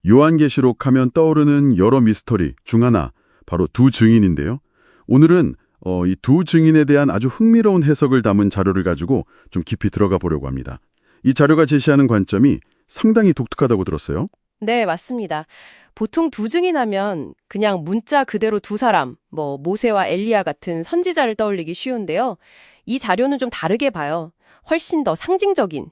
요한계시록 하면 떠오르는 여러 미스터리 중 하나, 바로 두 증인인데요. 오늘은 이 두 증인에 대한 아주 흥미로운 해석을 담은 자료를 가지고 좀 깊이 들어가 보려고 합니다. 이 자료가 제시하는 관점이 상당히 독특하다고 들었어요. 네, 맞습니다. 보통 두 증인하면 그냥 문자 그대로 두 사람, 모세와 엘리야 같은 선지자를 떠올리기 쉬운데요. 이 자료는 좀 다르게 봐요. 훨씬 더 상징적인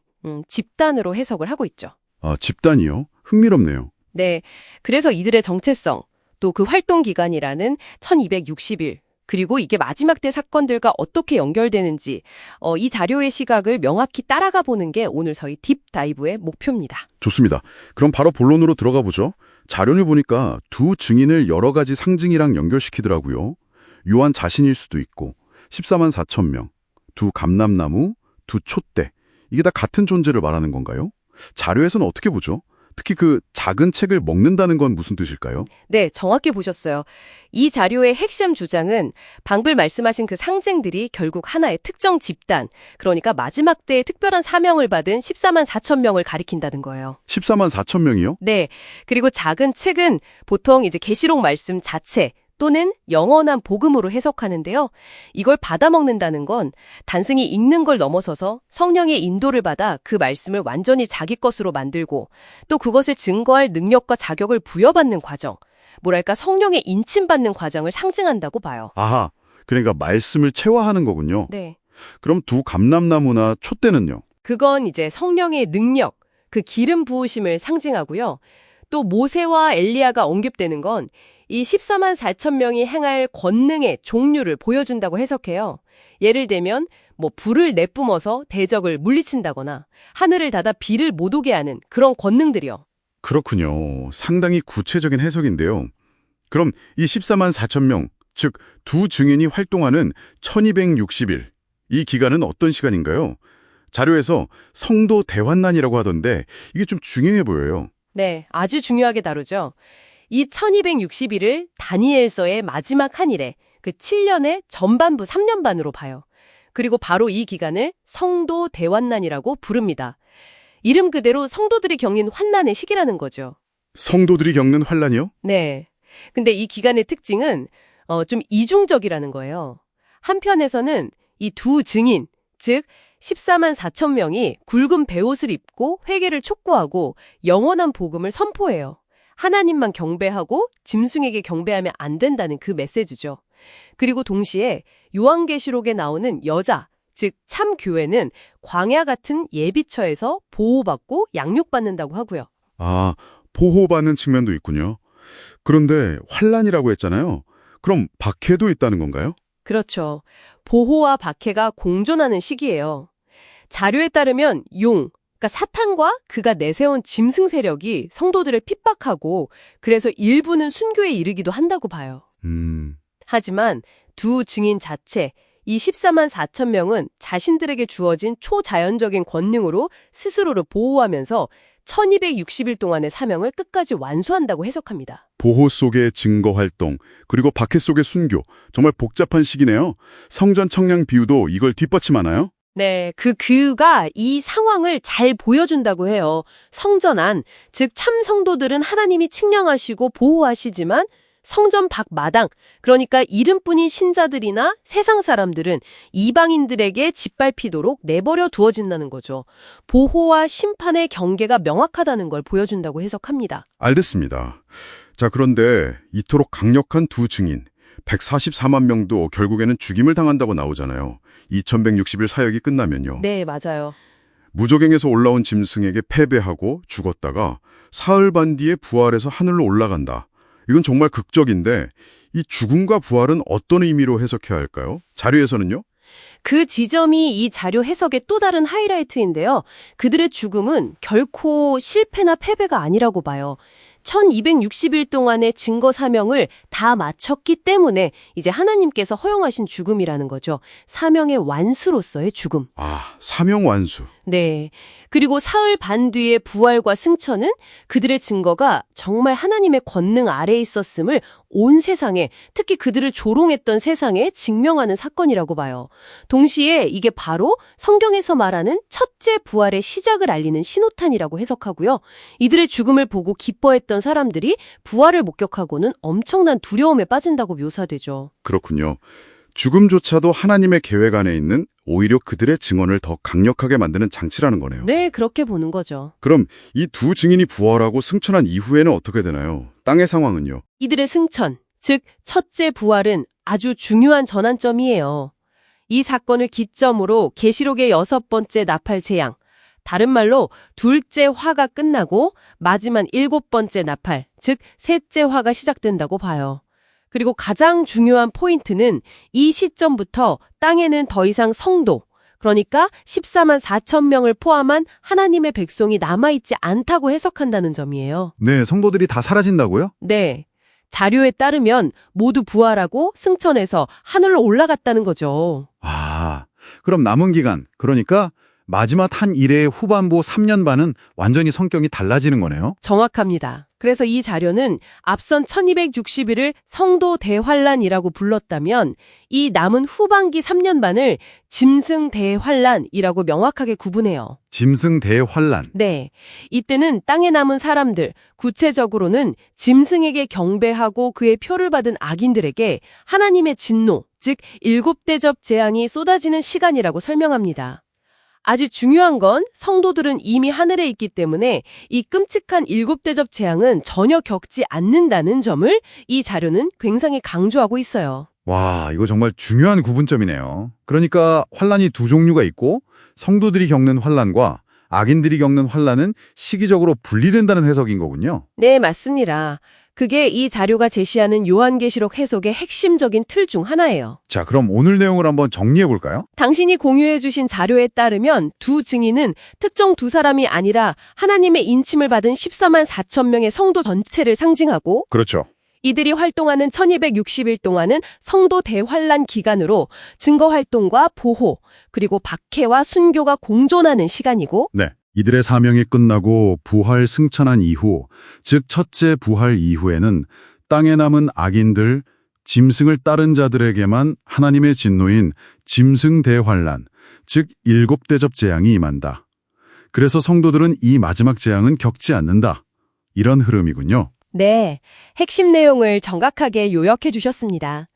집단으로 해석을 하고 있죠. 아, 집단이요? 흥미롭네요. 네, 그래서 이들의 정체성, 또 그 활동 기간이라는 1260일, 그리고 이게 마지막 때 사건들과 어떻게 연결되는지 이 자료의 시각을 명확히 따라가 보는 게 오늘 저희 딥다이브의 목표입니다. 좋습니다. 그럼 바로 본론으로 들어가 보죠. 자료를 보니까 두 증인을 여러 가지 상징이랑 연결시키더라고요. 요한 자신일 수도 있고 14만 4천 명, 두 감람나무, 두 촛대. 이게 다 같은 존재를 말하는 건가요? 자료에서는 어떻게 보죠? 특히 그 작은 책을 먹는다는 건 무슨 뜻일까요? 네, 정확히 보셨어요. 이 자료의 핵심 주장은 방금 말씀하신 그 상징들이 결국 하나의 특정 집단, 그러니까 마지막 때에 특별한 사명을 받은 14만 4천 명을 가리킨다는 거예요. 14만 4천 명이요? 네, 그리고 작은 책은 보통 이제 계시록 말씀 자체 또는 영원한 복음으로 해석하는데요. 이걸 받아먹는다는 건 단순히 읽는 걸 넘어서서 성령의 인도를 받아 그 말씀을 완전히 자기 것으로 만들고 또 그것을 증거할 능력과 자격을 부여받는 과정, 뭐랄까 성령의 인침받는 과정을 상징한다고 봐요. 아하, 그러니까 말씀을 체화하는 거군요. 네, 그럼 두 감람나무나 촛대는요? 그건 이제 성령의 능력, 그 기름 부으심을 상징하고요. 또 모세와 엘리야가 언급되는 건 이 14만 4천 명이 행할 권능의 종류를 보여준다고 해석해요. 예를 들면 불을 내뿜어서 대적을 물리친다거나 하늘을 닫아 비를 못 오게 하는 그런 권능들이요. 그렇군요. 상당히 구체적인 해석인데요. 그럼 이 14만 4천 명, 즉 두 증인이 활동하는 1260일, 이 기간은 어떤 시간인가요? 자료에서 성도 대환난이라고 하던데 이게 좀 중요해 보여요. 네, 아주 중요하게 다루죠. 이 1260일을 다니엘서의 마지막 한 일에 그 7년의 전반부 3년 반으로 봐요. 그리고 바로 이 기간을 성도 대환난이라고 부릅니다. 이름 그대로 성도들이 겪는 환난의 시기라는 거죠. 성도들이 겪는 환난이요? 네. 근데 이 기간의 특징은 좀 이중적이라는 거예요. 한편에서는 이 두 증인, 즉 14만 4천 명이 굵은 베옷을 입고 회개를 촉구하고 영원한 복음을 선포해요. 하나님만 경배하고 짐승에게 경배하면 안 된다는 그 메시지죠. 그리고 동시에 요한계시록에 나오는 여자, 즉 참교회는 광야 같은 예비처에서 보호받고 양육받는다고 하고요. 아, 보호받는 측면도 있군요. 그런데 환난이라고 했잖아요. 그럼 박해도 있다는 건가요? 그렇죠. 보호와 박해가 공존하는 시기예요. 자료에 따르면 그러니까 사탄과 그가 내세운 짐승 세력이 성도들을 핍박하고 그래서 일부는 순교에 이르기도 한다고 봐요. 하지만 두 증인 자체, 이 14만 4천 명은 자신들에게 주어진 초자연적인 권능으로 스스로를 보호하면서 1260일 동안의 사명을 끝까지 완수한다고 해석합니다. 보호 속의 증거 활동, 그리고 박해 속의 순교. 정말 복잡한 시기네요. 성전 청량 비유도 이걸 뒷받침하나요? 네, 그가 이 상황을 잘 보여준다고 해요. 성전 안, 즉 참 성도들은 하나님이 측량하시고 보호하시지만 성전 밖 마당, 그러니까 이름뿐인 신자들이나 세상 사람들은 이방인들에게 짓밟히도록 내버려 두어진다는 거죠. 보호와 심판의 경계가 명확하다는 걸 보여준다고 해석합니다. 알겠습니다. 자, 그런데 이토록 강력한 두 증인, 144만 명도 결국에는 죽임을 당한다고 나오잖아요. 2160일 사역이 끝나면요. 네, 맞아요. 무적행에서 올라온 짐승에게 패배하고 죽었다가 사흘 반 뒤에 부활해서 하늘로 올라간다. 이건 정말 극적인데 이 죽음과 부활은 어떤 의미로 해석해야 할까요? 자료에서는요? 그 지점이 이 자료 해석의 또 다른 하이라이트인데요. 그들의 죽음은 결코 실패나 패배가 아니라고 봐요. 1260일 동안의 증거 사명을 다 마쳤기 때문에 이제 하나님께서 허용하신 죽음이라는 거죠. 사명의 완수로서의 죽음. 아, 사명 완수. 네. 그리고 사흘 반 뒤에 부활과 승천은 그들의 증거가 정말 하나님의 권능 아래에 있었음을 온 세상에, 특히 그들을 조롱했던 세상에 증명하는 사건이라고 봐요. 동시에 이게 바로 성경에서 말하는 첫째 부활의 시작을 알리는 신호탄이라고 해석하고요. 이들의 죽음을 보고 기뻐했던 사람들이 부활을 목격하고는 엄청난 두려움에 빠진다고 묘사되죠. 그렇군요. 죽음조차도 하나님의 계획 안에 있는 오히려 그들의 증언을 더 강력하게 만드는 장치라는 거네요. 네, 그렇게 보는 거죠. 그럼 이 두 증인이 부활하고 승천한 이후에는 어떻게 되나요? 땅의 상황은요? 이들의 승천, 즉 첫째 부활은 아주 중요한 전환점이에요. 이 사건을 기점으로 계시록의 6번째 나팔 재앙, 다른 말로 둘째 화가 끝나고 마지막 7번째 나팔, 즉 셋째 화가 시작된다고 봐요. 그리고 가장 중요한 포인트는 이 시점부터 땅에는 더 이상 성도, 그러니까 14만 4천 명을 포함한 하나님의 백성이 남아있지 않다고 해석한다는 점이에요. 네, 성도들이 다 사라진다고요? 네. 자료에 따르면 모두 부활하고 승천해서 하늘로 올라갔다는 거죠. 아, 그럼 남은 기간, 그러니까 마지막 한 일의 후반부 3년 반은 완전히 성격이 달라지는 거네요? 정확합니다. 그래서 이 자료는 앞선 1260일을 성도 대환란이라고 불렀다면 이 남은 후반기 3년 반을 짐승 대환란이라고 명확하게 구분해요. 짐승 대환란. 네. 이때는 땅에 남은 사람들, 구체적으로는 짐승에게 경배하고 그의 표를 받은 악인들에게 하나님의 진노, 즉 7대접 재앙이 쏟아지는 시간이라고 설명합니다. 아주 중요한 건 성도들은 이미 하늘에 있기 때문에 이 끔찍한 7대접 재앙은 전혀 겪지 않는다는 점을 이 자료는 굉장히 강조하고 있어요. 와, 이거 정말 중요한 구분점이네요. 그러니까 환란이 두 종류가 있고 성도들이 겪는 환란과 악인들이 겪는 환란은 시기적으로 분리된다는 해석인 거군요. 네, 맞습니다. 그게 이 자료가 제시하는 요한계시록 해석의 핵심적인 틀 중 하나예요. 자, 그럼 오늘 내용을 한번 정리해 볼까요? 당신이 공유해주신 자료에 따르면 두 증인은 특정 두 사람이 아니라 하나님의 인침을 받은 14만 4천 명의 성도 전체를 상징하고 그렇죠. 이들이 활동하는 1260일 동안은 성도 대환란 기간으로 증거활동과 보호, 그리고 박해와 순교가 공존하는 시간이고 네. 이들의 사명이 끝나고 부활 승천한 이후, 즉 첫째 부활 이후에는 땅에 남은 악인들, 짐승을 따른 자들에게만 하나님의 진노인 짐승 대환란, 즉 7대접 재앙이 임한다. 그래서 성도들은 이 마지막 재앙은 겪지 않는다. 이런 흐름이군요. 네, 핵심 내용을 정확하게 요약해 주셨습니다.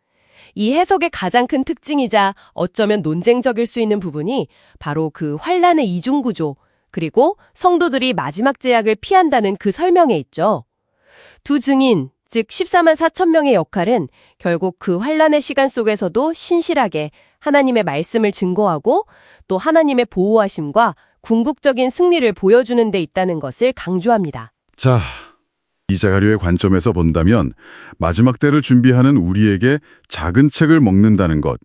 이 해석의 가장 큰 특징이자 어쩌면 논쟁적일 수 있는 부분이 바로 그 환란의 이중구조, 그리고 성도들이 마지막 재앙을 피한다는 그 설명에 있죠. 두 증인, 즉 14만 4천 명의 역할은 결국 그 환란의 시간 속에서도 신실하게 하나님의 말씀을 증거하고 또 하나님의 보호하심과 궁극적인 승리를 보여주는 데 있다는 것을 강조합니다. 자, 이 자료의 관점에서 본다면 마지막 때를 준비하는 우리에게 작은 책을 먹는다는 것,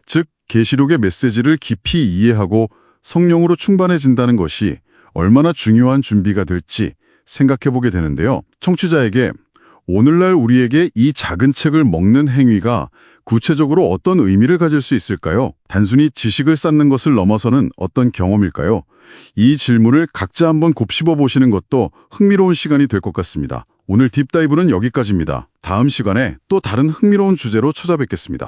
즉 계시록의 메시지를 깊이 이해하고 성령으로 충만해진다는 것이 얼마나 중요한 준비가 될지 생각해보게 되는데요. 청취자에게 오늘날 우리에게 이 작은 책을 먹는 행위가 구체적으로 어떤 의미를 가질 수 있을까요? 단순히 지식을 쌓는 것을 넘어서는 어떤 경험일까요? 이 질문을 각자 한번 곱씹어 보시는 것도 흥미로운 시간이 될 것 같습니다. 오늘 딥다이브는 여기까지입니다. 다음 시간에 또 다른 흥미로운 주제로 찾아뵙겠습니다.